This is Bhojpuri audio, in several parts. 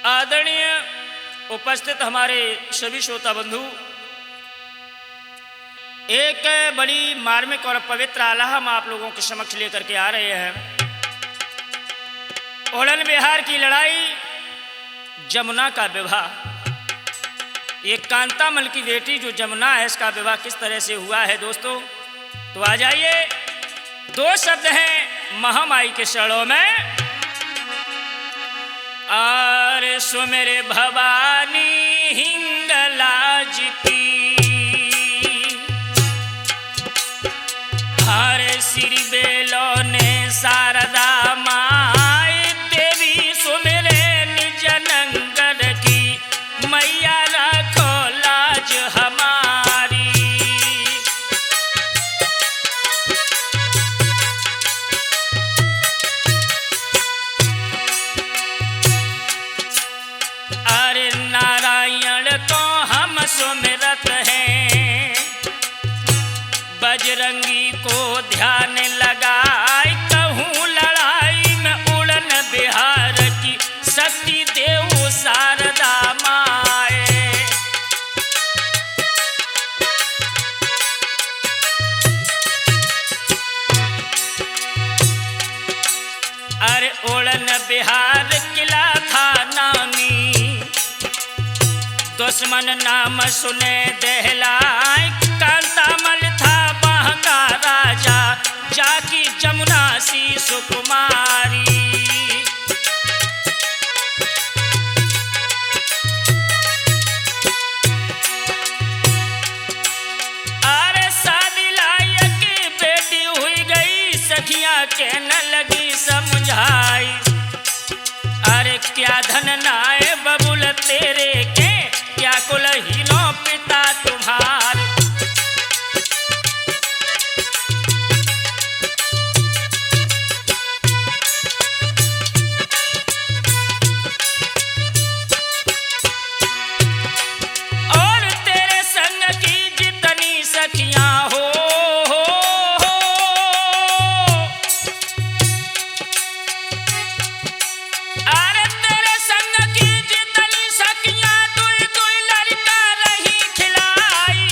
आदरणीय उपस्थित हमारे सभी श्रोता बंधु, एक बड़ी मार्मिक और पवित्र आला हम आप लोगों के समक्ष लेकर के आ रहे हैं। ओलन बिहार की लड़ाई, जमुना का विवाह। ये कांतामल की बेटी जो जमुना है, इसका विवाह किस तरह से हुआ है दोस्तों, तो आ जाइए। दो शब्द हैं महामाई के शरणों में। आर सो मेरे भवानी हिंगलाज की, हर श्री बेलो ने शारदा माई देवी सो मेरे निज नंगर की, मैया रखो लाज हमारी। अरे नारायण को हम सुमिरत हैं, बजरंगी को ध्यान लगाए, कहूँ लड़ाई में उड़न बिहार की, शक्ति देव शारदा माए। अरे उड़न बिहार किला था नामी, दुश्मन नाम सुने दहलाए, कांतामल था वहाँ का राजा, जाकी जमुना सी सुकुमारी। अरे शादी लायक बेटी हुई गई, सखियाँ के न लगी समझाई। अरे क्या धन नाए बबुल तेरे के, क्या कुलहीनो पिता तुम्हार। और तेरे संग की जितनी सखियां हो, अरे तेरे संग की जितनी सखियां दुई दुई लड़का रही खिलाई।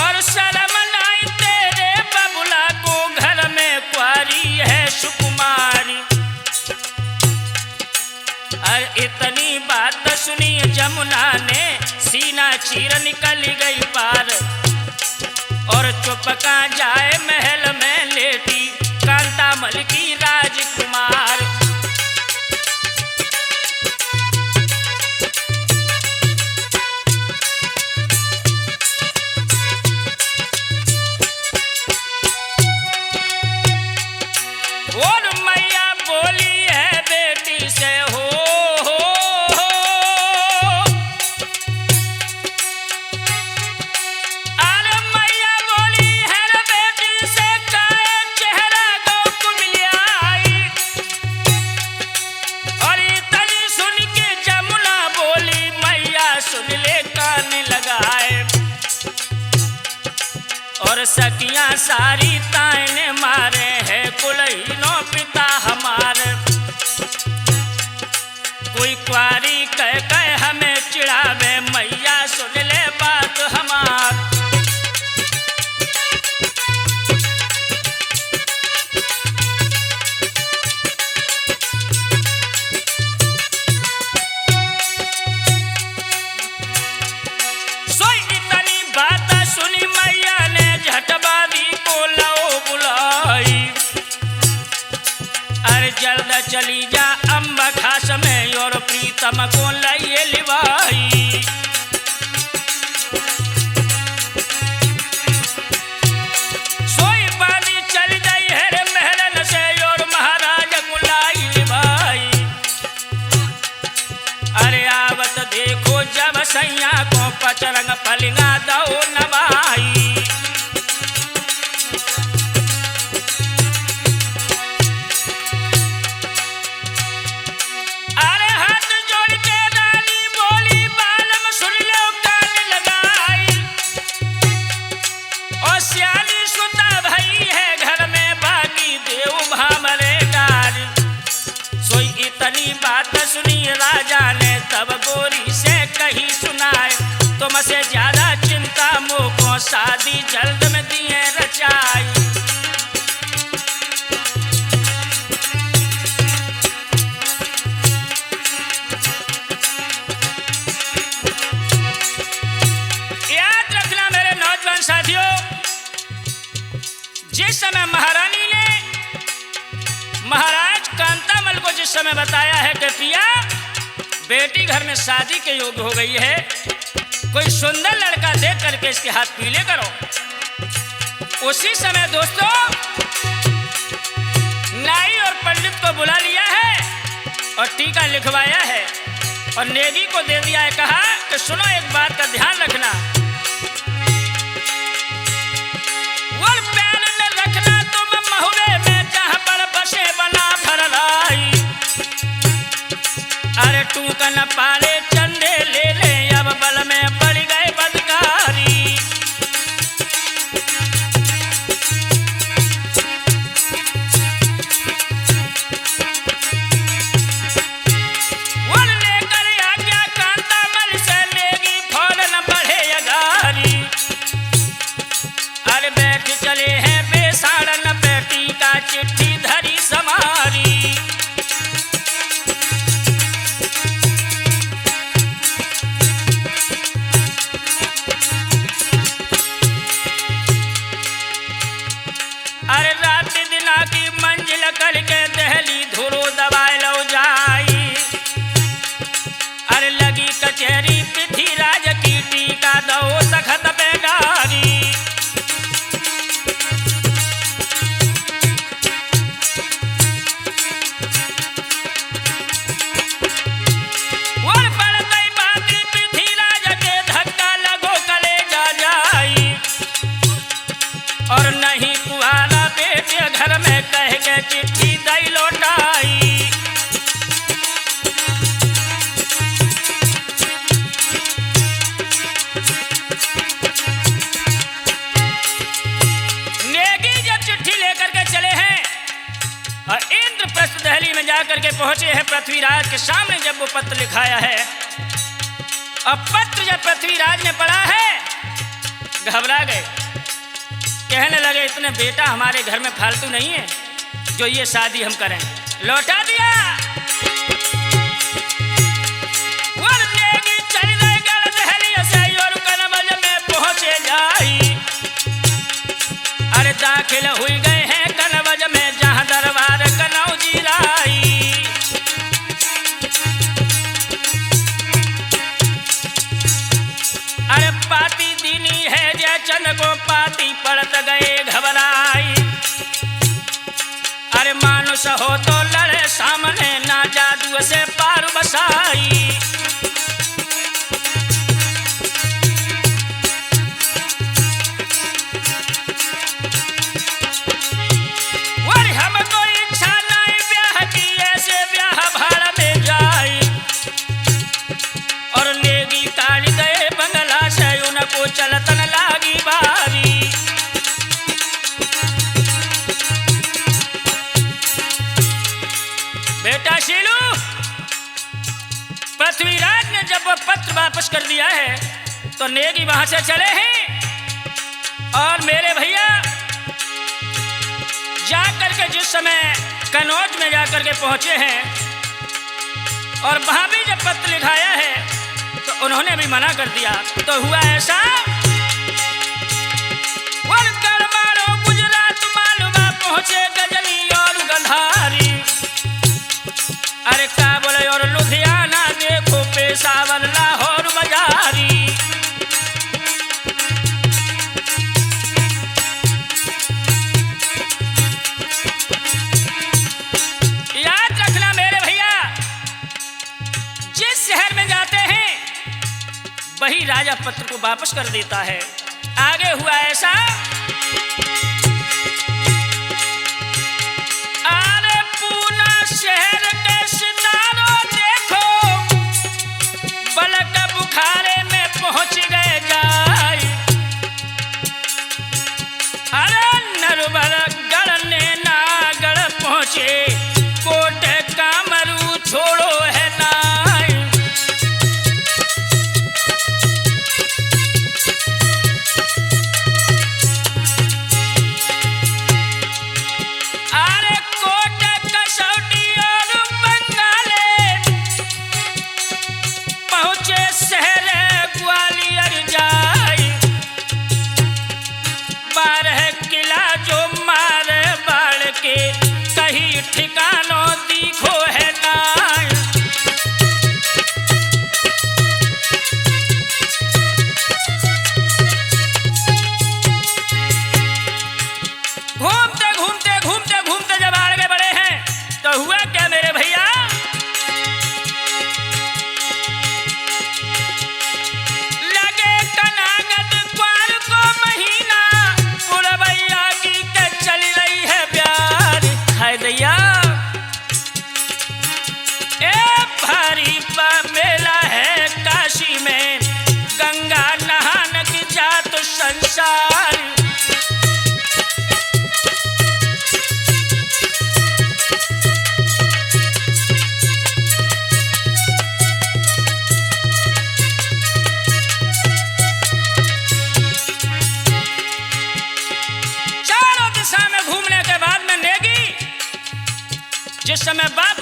और शर्म लाई तेरे बबुला को, घर में कुंवारी है सुकुमारी। और इतनी बात सुनी जमुना ने, सीना चीर निकल गई पार। और चुपका जाए महल में लेटी, कांतामल की राजकुमार। और मैया बोली है बेटी से, हो अरे मैया बोली है रे बेटी से, काहे चेहरा गौ कुमिलियाई। और इतनी सुन के जमुना बोली, मैया सुन ले कान लगाए। और सखियां सारी ताने मारे हैं, कुलहीनो पिता हमारे। कोई क्वारी कह कह हमें चिढ़ावे, मैया सुन ले बात हमार। सोई इतनी बात सुनी मैया ने, झटबादी को लाओ बुलाई। अरे जल्द चली जा अम्बा खास में, और प्रीतम को लाइए लिवाई। सोई बादी चली गई है रे महलन से, और महाराज को लाई लिवाई। अरे आवत देखो जब सैया को, पचरंग पलिंगा दो नवाई। अरे हाथ जोड़ के रानी बोली, बालम सुन लो कान लगाई। और सियाली सुता भई है घर में, बागी देव भामरे डारी। सोई इतनी की बात सुनी राजा ने तब गोरी से कही सुनाए, तुमसे ज्यादा चिंता मोको शादी जल्द में दिए रचाई। याद रखना मेरे नौजवान साथियों, जिस समय महारानी ने महाराज कांतामल को जिस समय बताया है कि पिया बेटी घर में शादी के योग्य हो गई है, कोई सुंदर लड़का देख करके इसके हाथ पीले करो, उसी समय दोस्तों नाई और पंडित को बुला लिया है और टीका लिखवाया है और नेगी को दे दिया है। कहा कि सुनो एक बात का ध्यान रखना, वो प्यार न रखना तुम महुए में जहाँ पर बसे बना फरलाई। अरे तू का न पाले चंदे ले ले, अब बल में पड़ गए बदकारी। वो लेकर आ गया कांतामल से नेगी, फौरन बढ़े अगारी। अरे बैठ चले हैं बेसाड़न, बेटी का चिट्ठी धरी समारी। अरे रात दिना की मंजिल करके दहली धुरो दबाए लो जाई। अरे लगी कचहरी पृथ्वीराज की टीका दो तखत पे डारी। और पड़ गई बाती पृथ्वीराज के, धक्का लगो कलेजा जाई। और नहीं कुआरा बेटे घर में कह के चिट्ठी दई लौटाई। नेगी जब चिट्ठी लेकर के चले हैं और इंद्रप्रस्थ दहली में जाकर के पहुंचे हैं पृथ्वीराज के सामने, जब वो पत्र लिखाया है और पत्र जब पृथ्वीराज ने पढ़ा है घबरा गए, कहने लगे इतने बेटा हमारे घर में फालतू नहीं है जो ये शादी हम करें। लौटा दिया। वो नेगी चल गए गल दहली से और कनवज में पहुंचे जाई। अरे दाखिल हुई गए हैं कनवज में जहां दरबार कनौजी राई। अरे पाती दीनी है जयचंद को पाती पड़त गए घबराई। अरे मानुष हो तो लड़े सामने, ना जादू से पार बसाई। और हमको इच्छा नहीं ब्याह की, ऐसे ब्याह भाड़ में जाई। और नेगी काढ़ गए बंगला से, उनको चलतन लागी बारी। बेटा शीलू, पृथ्वीराज ने जब वो पत्र वापस कर दिया है तो नेगी वहां से चले हैं और मेरे भैया जाकर के जिस समय कनौज में जाकर के पहुंचे हैं और वहां भी जब पत्र लिखाया है तो उन्होंने भी मना कर दिया। तो हुआ ऐसा, गुजरात मालवा पहुंचे गजनी और गंधारी। अरे काबुल और लुधियाना देखो, पेशावर लाहौर बाजारी। याद रखना मेरे भैया, जिस शहर में जाते हैं वही राजा पत्र को वापस कर देता है। आगे हुआ ऐसा, अरे पूना शहर के सितारों देखो, बलक बुखारे में पहुंच गए जाई। अरे नरवर गढ़ ने नागढ़ पहुंचे, कोट कामरू छोड़ो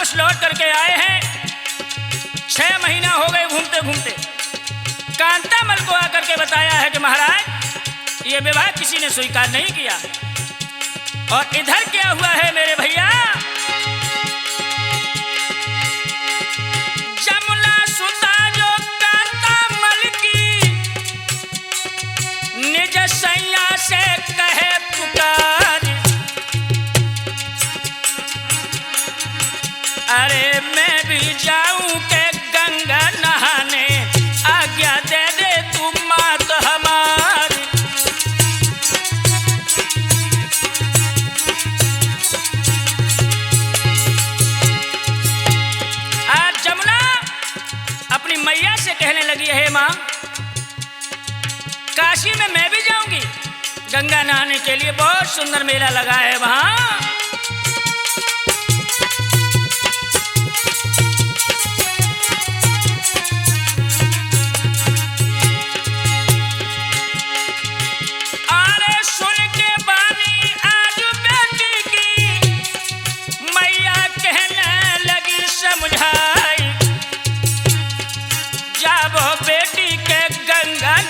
वापस लौट करके आए हैं। 6 महीना हो गए घूमते घूमते। कांतामल को आकर के बताया है कि महाराज ये विवाह किसी ने स्वीकार नहीं किया। और इधर क्या हुआ है मेरे भैया, जमुना सुता जो कांतामल की निज सैया से कहे पुकार, अरे मैं भी जाऊं के गंगा नहाने, आज्ञा दे दे तू मात हमारी। आज जमुना अपनी मैया से कहने लगी है, माँ काशी में मैं भी जाऊंगी गंगा नहाने के लिए, बहुत सुंदर मेला लगा है वहां।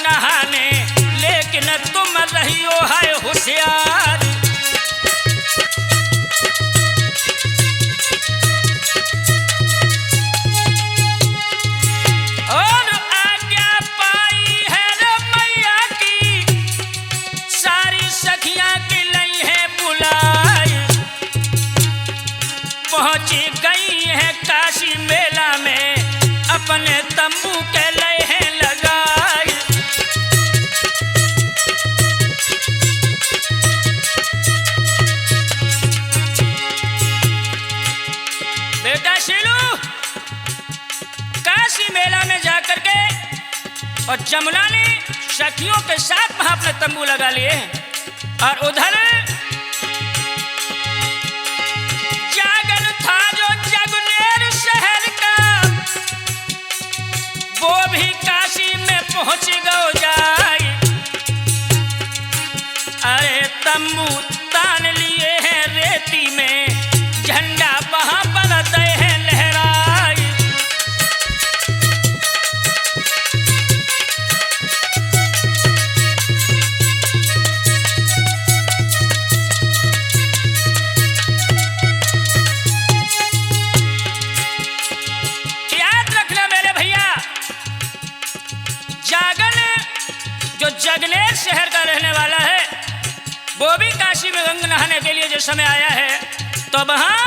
नहाने लेकिन तुम रहियो है होशियार, और आज्ञा पाई है रे मैया की, सारी सखियां की लई है बुलाई, पहुंची गई है काशी मेला में, अपने तंबू के लय है लगाई। बेटा शीलू काशी मेला में जाकर के और जमुना ने सखियों के साथ वहां अपने तंबू लगा लिए, और उधर जागन था जो जगनेर शहर का, वो भी काशी में पहुंच गो जाई। अरे तंबू तान लिए हैं रेती में, झंडा वहां पर दे है लहराई। याद रखना मेरे भैया, जागन जो जगनेर शहर का रहने वाला है, वो भी काशी में गंगा नहाने के लिए जो समय आया है, तो वहां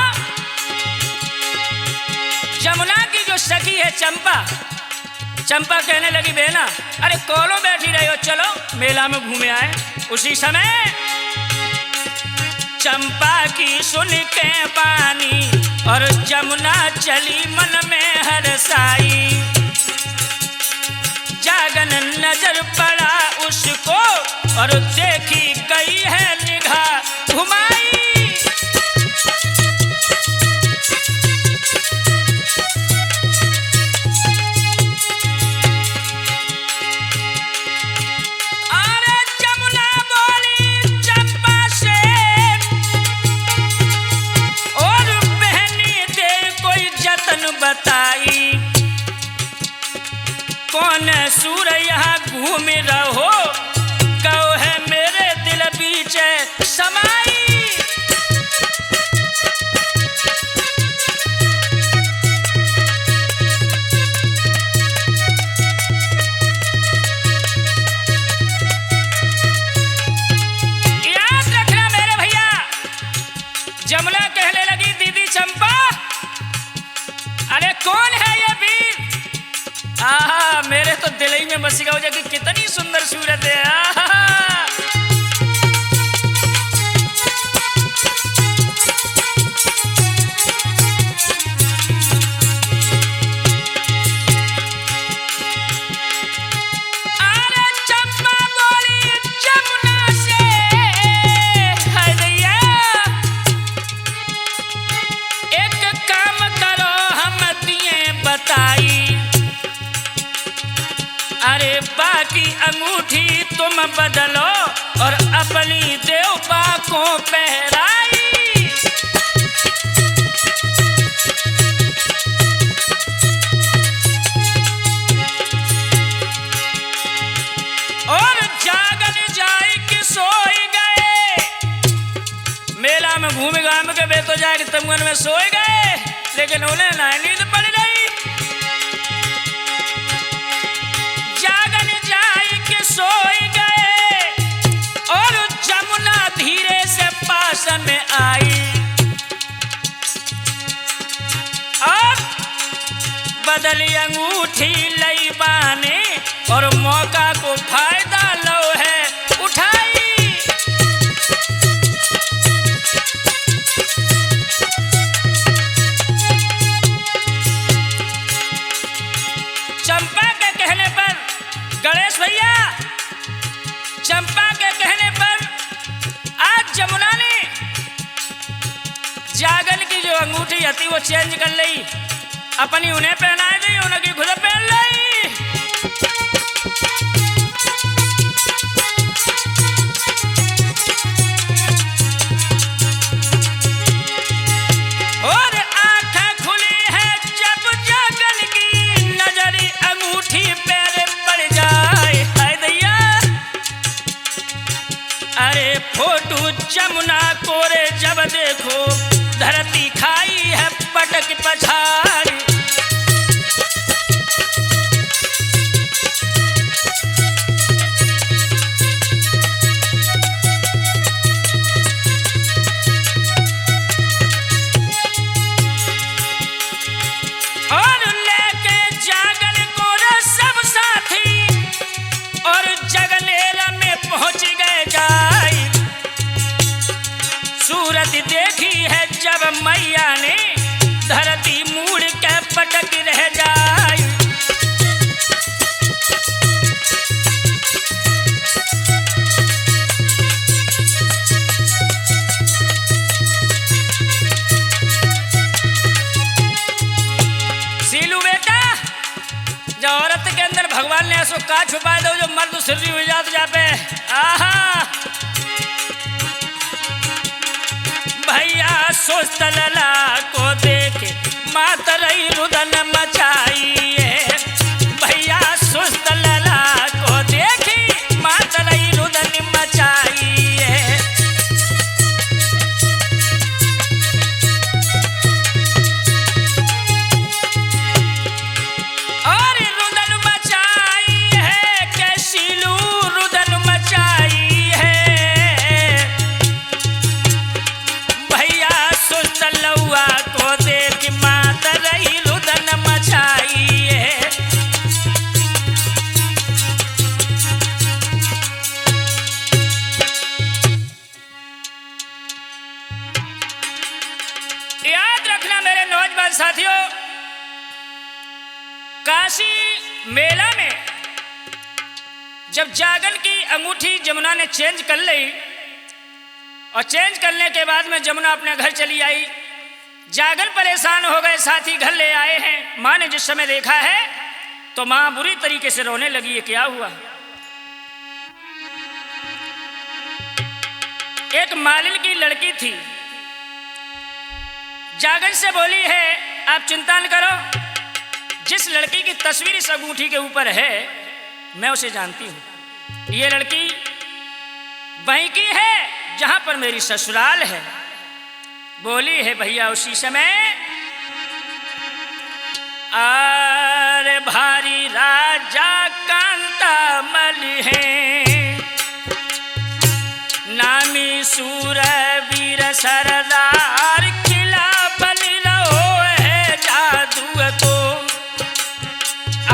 जमुना की जो सखी है चंपा, चंपा कहने लगी बहना अरे कोलो बैठी रही हो, चलो मेला में घूमे आए। उसी समय चंपा की सुन के बानी, और जमुना चली मन में हरसाई। जागन नजर पड़ा उसको, और देखी गई है निगाह घुमाई। अरे जमुना बोली चंपा से, और बहनी दे कोई जतन बताई, कौन सूर यहाँ घूम रहो, कहो है मेरे दिल बीच समाई। याद रखना मेरे भैया, जमुना कहने लगी दीदी चंपा अरे कौन है ये वीर, आहा मेरे तो दिल ही में बस गया हो जाए कि कितनी सुंदर सूरत है। आहा की अंगूठी तुम बदलो और अपनी देवपा को पहराई। घूम घाम के वे तो जाके तमगन में सोए गए, लेकिन उन्हें ना नींद पड़ गई। जागन जाए के सोए गए और जमुना धीरे से पास में आई और बदली अंगूठी लई बाने और मौका को फायदा लो है उठाई। चंपा के कहने पर, गणेश भैया, चंपा के कहने पर आज जमुना ने जागन की जो अंगूठी थी वो चेंज कर ली, अपनी उन्हें पहना दी, उनकी खुद पहन ली। और आंखें खुली है जब जागन की, नजरी अंगूठी पैर पड़ जाए। हाय दैया, अरे फोटो जमुना कोरे जब देखो, धरती खाई है पटक पछाड़ी। और लेके जागन को सब साथी और जगनेरा में पहुंच गए जाई। सूरत देखी है जब मैया ने, धरती मुड़ के पटक रह जाई। सीलू बेटा, जो औरत के अंदर भगवान ने ऐसो का छुपा दो जो मर्द सिर्री हो जात जापे। आहा, भैया सुस्त लला को देखे मातरई रुदन मचाई है। भैया सुस्त लला को देखी मातरई रुदन मचाई है। और रुदन मचाई है, कैसीलू रुदन मचाई है। भैया सुस्त लौआ को देख मातरई रुदन मचाई है। याद रखना मेरे नौजवान साथियों, काशी मेला में जब जागन की अंगूठी जमुना ने चेंज कर ली और चेंज करने के बाद में जमुना अपने घर चली आई। जागन परेशान हो गए, साथी घर ले आए हैं। माँ ने जिस समय देखा है तो माँ बुरी तरीके से रोने लगी। ये क्या हुआ? एक मालिन की लड़की थी, जागन से बोली है आप चिंता न करो, जिस लड़की की तस्वीर इस अंगूठी के ऊपर है मैं उसे जानती हूं। ये लड़की वहीं की है जहां पर मेरी ससुराल है। बोली है भैया उसी समय, अरे भारी राजा कांता मल है, नामी सूरवीर सरदार, खिला बलि लो है जादू को,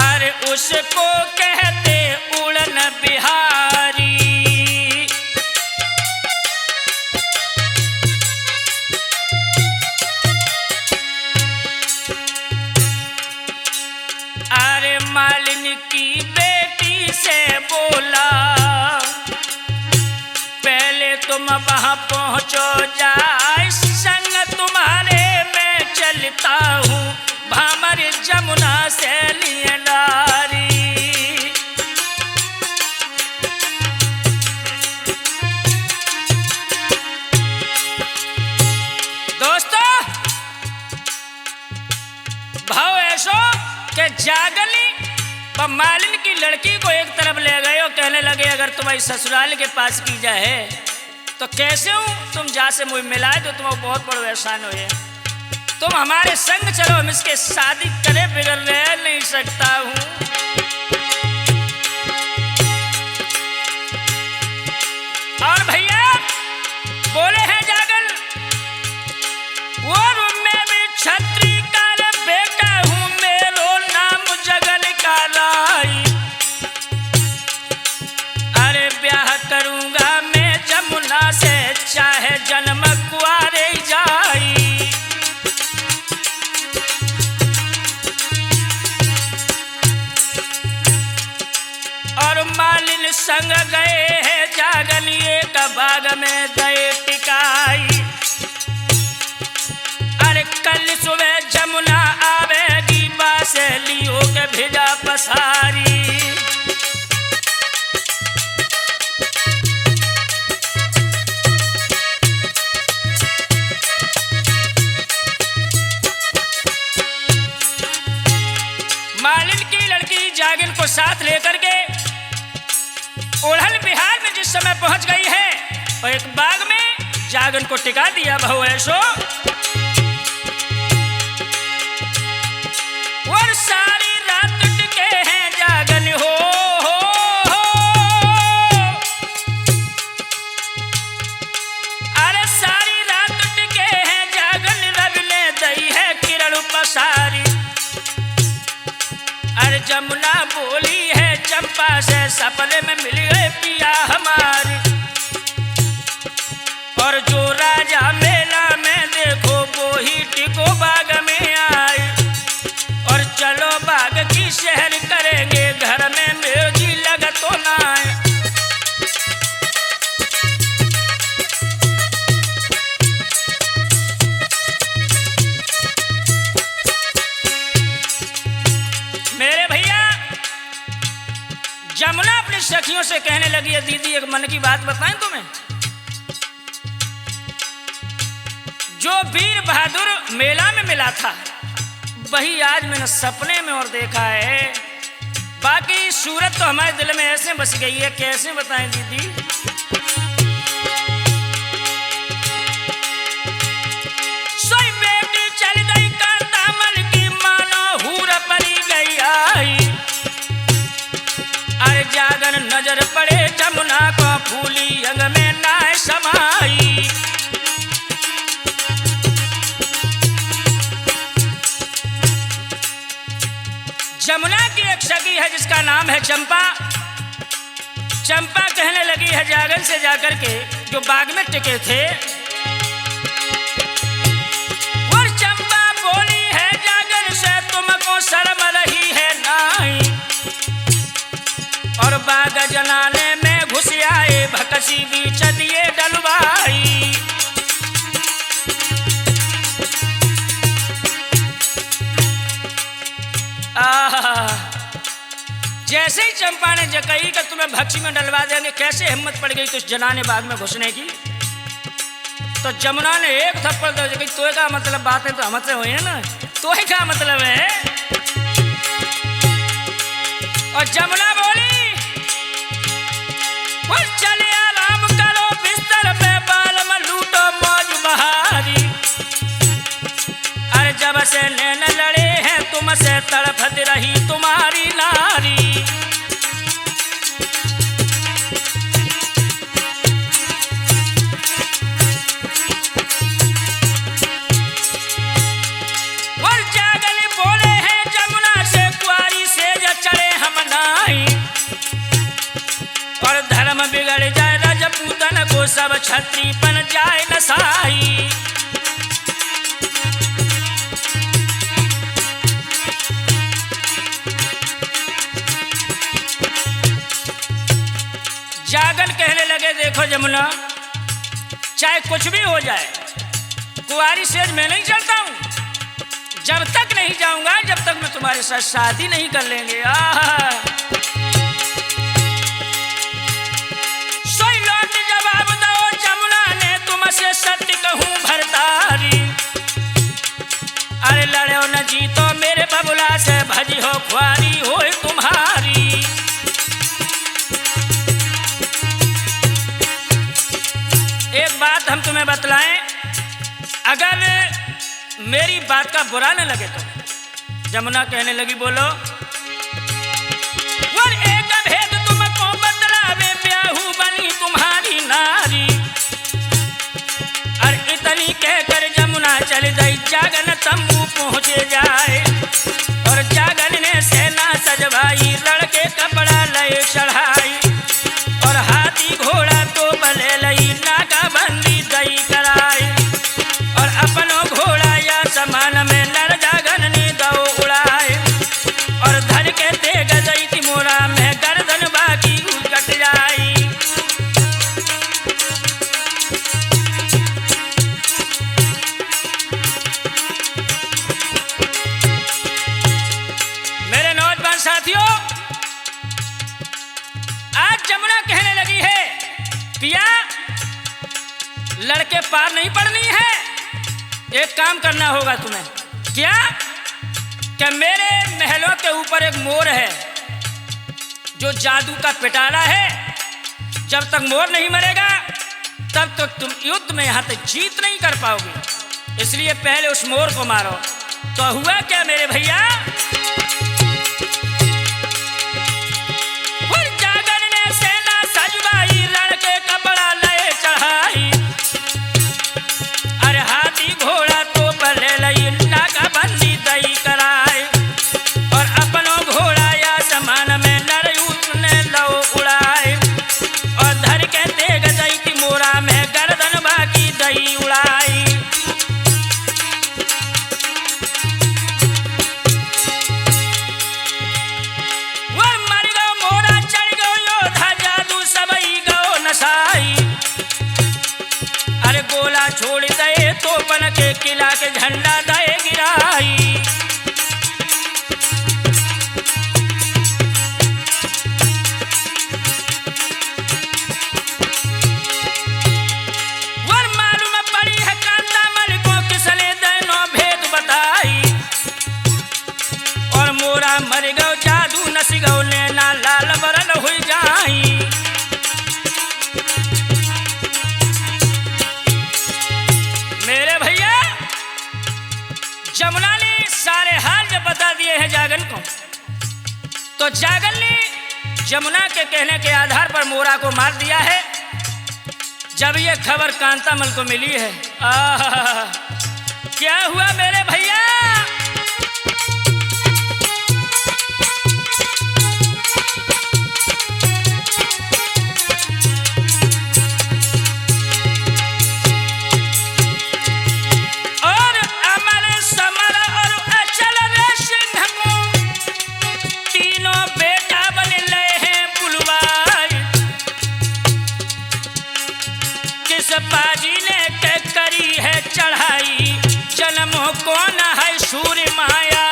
अरे उसको कहते उड़न बिहारी। अरे मालिन की बेटी से बोला, पहले तुम वहां पहुंचो जाए, संग तुम्हारे मैं चलता हूँ, भामर जमुना से लिए नारी। दोस्तों, भाव ऐसो के जागली व मालिन की लड़की को एक तरफ ले गए और कहने लगे अगर तुम्हारी ससुराल के पास की जाए तो कैसे हूँ तुम जा से मुझे मिलाए दो, तुम्हें बहुत बड़ा एहसान हो। तुम हमारे संग चलो, हम इसके शादी करे बिगड़ रह नहीं सकता हूँ। और भैया बोले हैं जागल, वो रूम में भी छत्री का बेटा हूँ, मेरो नाम जगन का राई। अरे ब्याह करूंगा मैं जमुना से, चाहे जन्म कुआरे जाई। और मालिन संग गए हैं जागन, एक बाग में गए टिकाई। अरे कल सुबह जमुना आवेगी, बासेलियों के भिजा पसारी। मालिन की लड़की जागिन को साथ लेकर के ओढ़ल बिहार में जिस समय पहुंच गई है, और एक बाग में जागन को टिका दिया। बहु ऐसो और सारी रात टिके हैं जागन हो। अरे सारी रात टिके हैं जागन, रवि ने दई है किरण पसारी। अरे जमुना बोली है चंपा से, सपने में मिल गए पिया हमारी। और जो राजा मेला में देखो, वो ही टिको बाग में आए। और चलो बाग की शहर करेंगे, घर में मेरे जी लग तो ना आए। मेरे भैया जमुना अपनी सखियों से कहने लगी है, दीदी एक मन की बात बताएं तुम्हें। जो वीर बहादुर मेला में मिला था, वही आज मैंने सपने में और देखा है। बाकी सूरत तो हमारे दिल में ऐसे बस गई है, कैसे बताएं दीदी। सोई बेटी चल गई कांता मन की, मानो हूर पड़ी गई आई। अरे जागन नजर पड़े जमुना को, फूली अंग में नाय समाई। जमुना की एक सखी है जिसका नाम है चंपा। चंपा कहने लगी है जागन से जाकर के, जो बाग में टिके थे। और चंपा बोली है जागन से, तुमको शर्म रही है नहीं। और बाग जलाने में घुस आए, भकसी बीच दिए डलवाई। जैसे ही चंपा ने जकई कि तुम्हें भक्सी में डलवा देंगे, कैसे हिम्मत पड़ गई तुझ जनाने बाग में घुसने की। तो जमुना ने एक थप्पड़ दे दी। तो का मतलब बातें तो हमसे हुई है ना, तो क्या मतलब है। और जमुना बोली, चले आराम करो बिस्तर पे, बाल में लूटो मौज बहारी। अरे जब से नैन लड़े हैं तुमसे, तड़फत रही तुम्हारी नारी। और जागल बोले हैं जमुना से, कुआरी से चढ़े हम नाई। और धर्म बिगड़ जाए रजपूतन को, सब छत्री बन जाए नसाई। जागल कहने लगे, देखो जमुना, चाहे कुछ भी हो जाए, कुंवारी सेज मैं नहीं चलता हूँ। जब तक नहीं जाऊंगा, जब तक मैं तुम्हारे साथ शादी नहीं कर लेंगे। सोई लौट जवाब दो जमुना ने, तुमसे सत्य कहूँ भरतारी। अरे लड़ो न जीतो मेरे बबुला से, भजी हो खुआरी हो तुम्हारी। मेरी बात का बुरा न लगे तो। जमुना कहने लगी बोलो, वर एक भेद तुमको बतलावे, ब्याहू बनी तुम्हारी नारी। और इतनी कहकर जमुना चल गई, जागन तंबू पहुँचे जाए। और जागन ने सेना सजवाई, लड़के कपड़ा लय चढ़ाई। और हाथी घोड़ा तो भले लई, नाका बंदी दई कराई। और अपनो घोड़ा या समान में नर जागन ने दो उड़ाए। और धर के तेग दई की मोरा में गर्दन बाकी कट जाई। मेरे नौजवान साथियों, आज जमुना कहने लगी है, पिया लड़के पार नहीं पड़नी है, एक काम करना होगा तुम्हें। क्या? कि मेरे महलों के ऊपर एक मोर है जो जादू का पिटारा है। जब तक मोर नहीं मरेगा तब तक तुम युद्ध में यहां तक जीत नहीं कर पाओगे, इसलिए पहले उस मोर को मारो। तो हुआ क्या मेरे भैया, जागन ने सेना सजवाई, लड़के कपड़ा लय चढ़ाई। अरे हाथी घोड़ा तो भले लई, नाका बंदी दई कराए। और अपनो घोड़ा या समान में नर ने लो उड़ाए। और धर के तेग दई की मोरा में गर्दन बाकी दई उड़ाई। वर मर गो मोरा, चढ़ गो योधा, जादू सबई गो नसाई। अरे गोला छोड़ दे तो बन के किला के झंडा दे गिराई। वर मालूम पड़ी है कांता मल को, किसने दैनो भेद बताई। और मोरा मर गो, जादू नस गो, लेना लाल बरन हुई जाई। मेरे भैया, जमुना ने सारे हाल जब बता दिए हैं जागन को, तो जागन ने जमुना के कहने के आधार पर मोरा को मार दिया है। जब ये खबर कांतामल को मिली है, क्या हुआ मेरे भैया, बाजी ने के करी है चढ़ाई। जन्म कौन है सूर्य माया।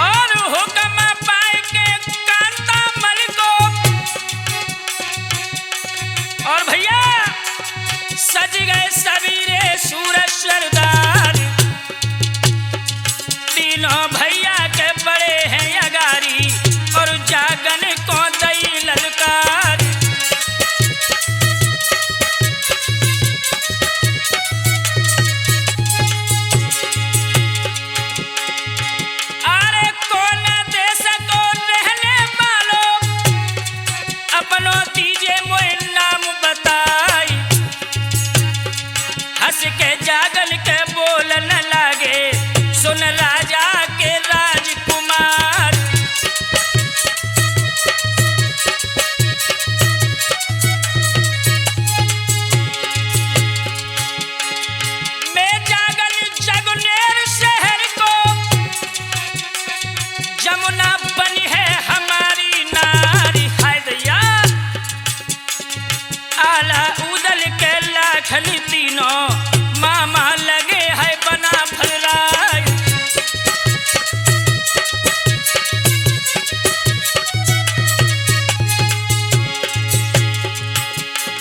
और हुक्म पाए के कांतामल को, और भैया सज गए सवेरे सूरज सरदार। तीनों भैया के बड़े हैं अगारी, और जागन को दई ललकार। अरे कौन देश को रहने वालों, अपनों तीजे मोए नाम बताई। हंस के जागन के बोल न लागे, सुन राजा के राजकुमार। मैं जागन जगनेर शहर को, जमुना बनी है हमारी नारी। हाय दैया, आला उदल के लाखनी तीनों, मामा लगे है बना फलराय।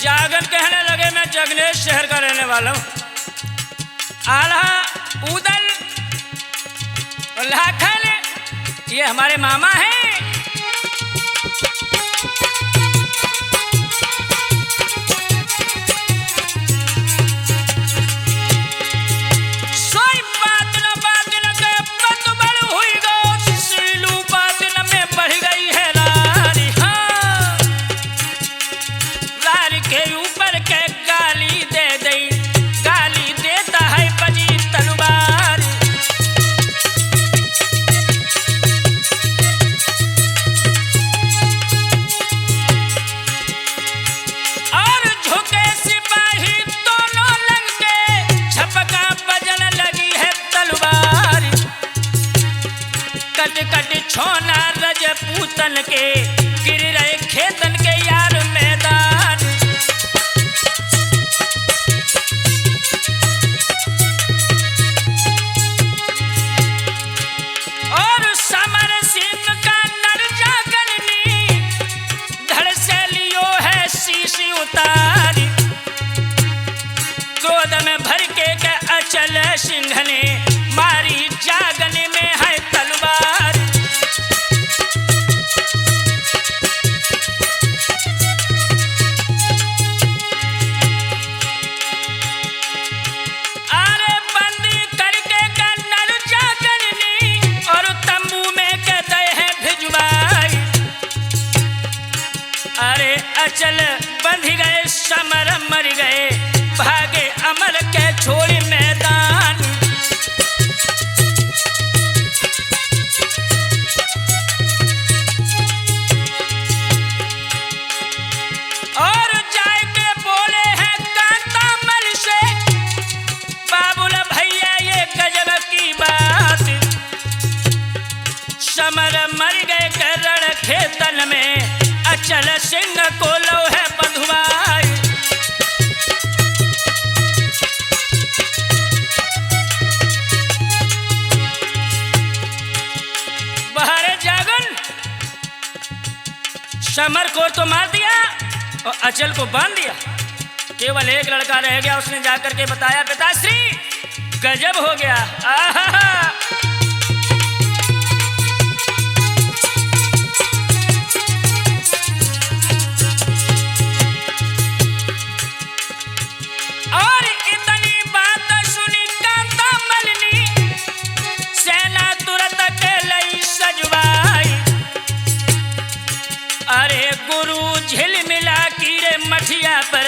जागन कहने लगे, मैं जगनेश शहर का रहने वाला हूँ। आला उदल लाखन, ये हमारे मामा हैं। छोना रजपूतन के गिर रहे खेतन के यार मैदान। और समर सिंह का नर जागरनी धड़ से लियो है शीशी उतारी। क्रोध में भर के अचल सिंह ने मारी जागने में है तलवार। अचल बंध गए समर मर गए, भागे अमर के छोड़ी मैदान। और जाए के बोले हैं कांतामल से, बाबुल भैया ये गजब की बात। समर मर गए करण खेतन में, अचल सिंह को लो है बंधुआई। बाहर जागन समर को तो मार दिया और अचल को बांध दिया। केवल एक लड़का रह गया, उसने जाकर के बताया पिताश्री गजब हो गया। आहा झिलमिला कीरे मठिया पर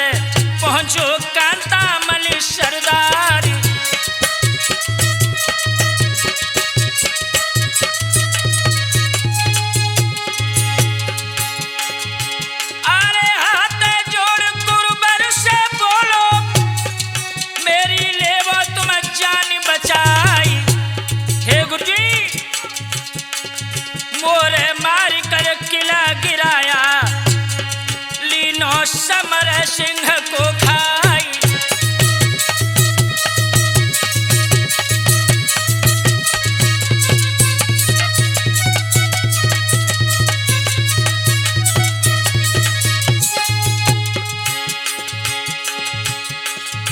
पहुंचो कांतामल सरदार। अरे हाथ जोड़ गुरुबर से बोलो, मेरी लेवो तुम जान बचाई। हे गुरुजी मोरे मार कर किला गिराया, समर सिंह को खाई।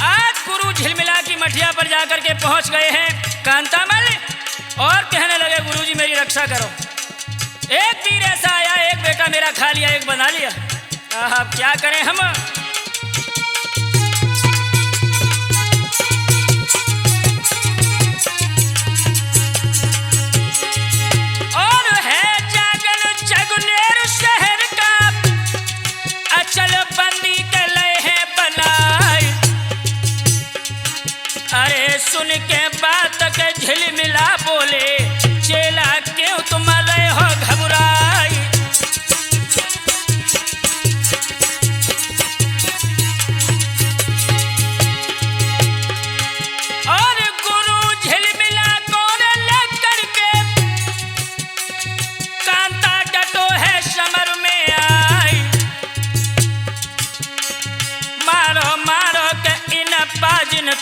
आज गुरु झिलमिला की मठिया पर जाकर के पहुंच गए हैं कांतामल और कहने लगे गुरुजी मेरी रक्षा करो। एक तीर ऐसा आया, एक बेटा मेरा खा लिया, एक बना लिया। अब क्या करें हम। और है जागन जगनेर शहर का, अचल बंदी के लय है बनाई। अरे सुन के बात के झिलमिला बोले, चेला क्यों तुम रहे हो घबराई।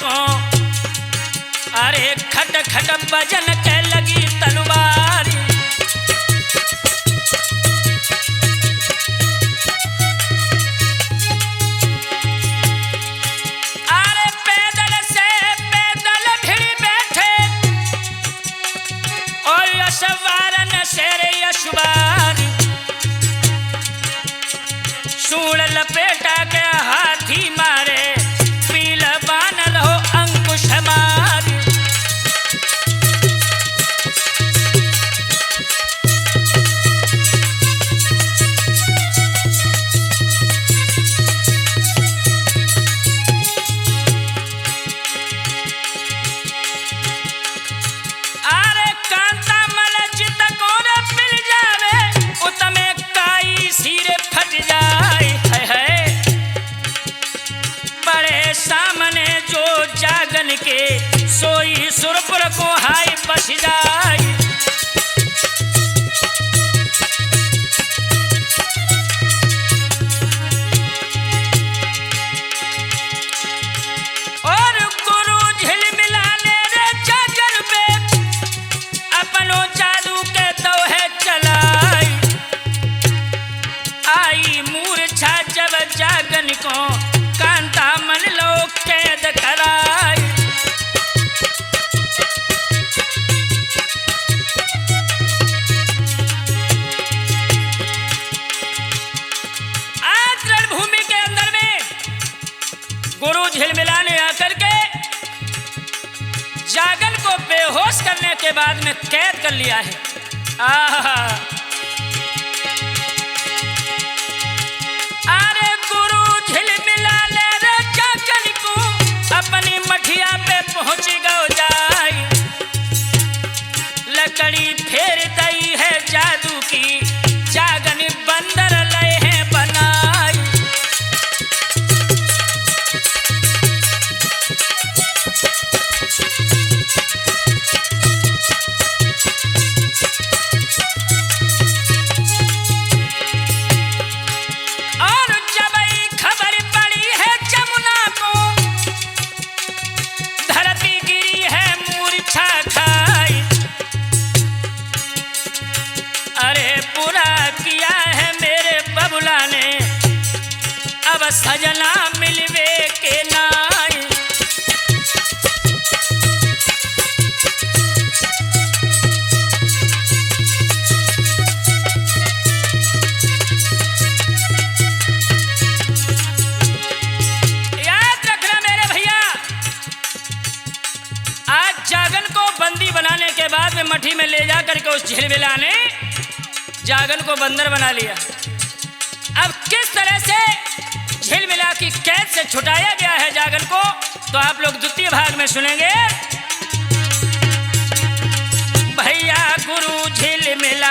को अरे खट खट बजन के लगी तलवार। अरे पैदल से पैदल भिड़ बैठे, अशुबार, सूड़ लपेटा के हाथी मारे, पील बानर हो अंकुश मार। अरे कांता मल चित कोन पिल जावे, उतमे काई सिरे फट जाए। है बड़े सामने जो जागन के, सोई सुरपुर को हाय बस जाए। और गुरु झिलमिलाने रे जागन पे, अपनो जादू के दोहे चलाई। आई मूर्छा जब जागन को, कांता मन लो कैद कराई। आज रणभूमि के अंदर में गुरु झिलमिलाने आकर के जागन को बेहोश करने के बाद में कैद कर लिया है। आहा, अरे गुरु झिलमिलाने रे जागन को, अपनी मठिया पे पहुंच गो जाई। लकड़ी फेर दई है जादू की, जागन बंदर लय है बनाई। और जब ई खबर पड़ी है जमुना को, धरती गिरी है मूर्छा खाई। अरे बुरा किया है मेरे बबुला ने, अब सजना मिलवे के नाई। याद रखना मेरे भैया, आज जागन को बंदी बनाने के बाद में मठी में ले जाकर के उस झिलमिला ने जागन को बंदर बना लिया। अब किस तरह से झिलमिला की कैद से छुटाया गया है जागन को, तो आप लोग द्वितीय भाग में सुनेंगे। भैया गुरु झिलमिला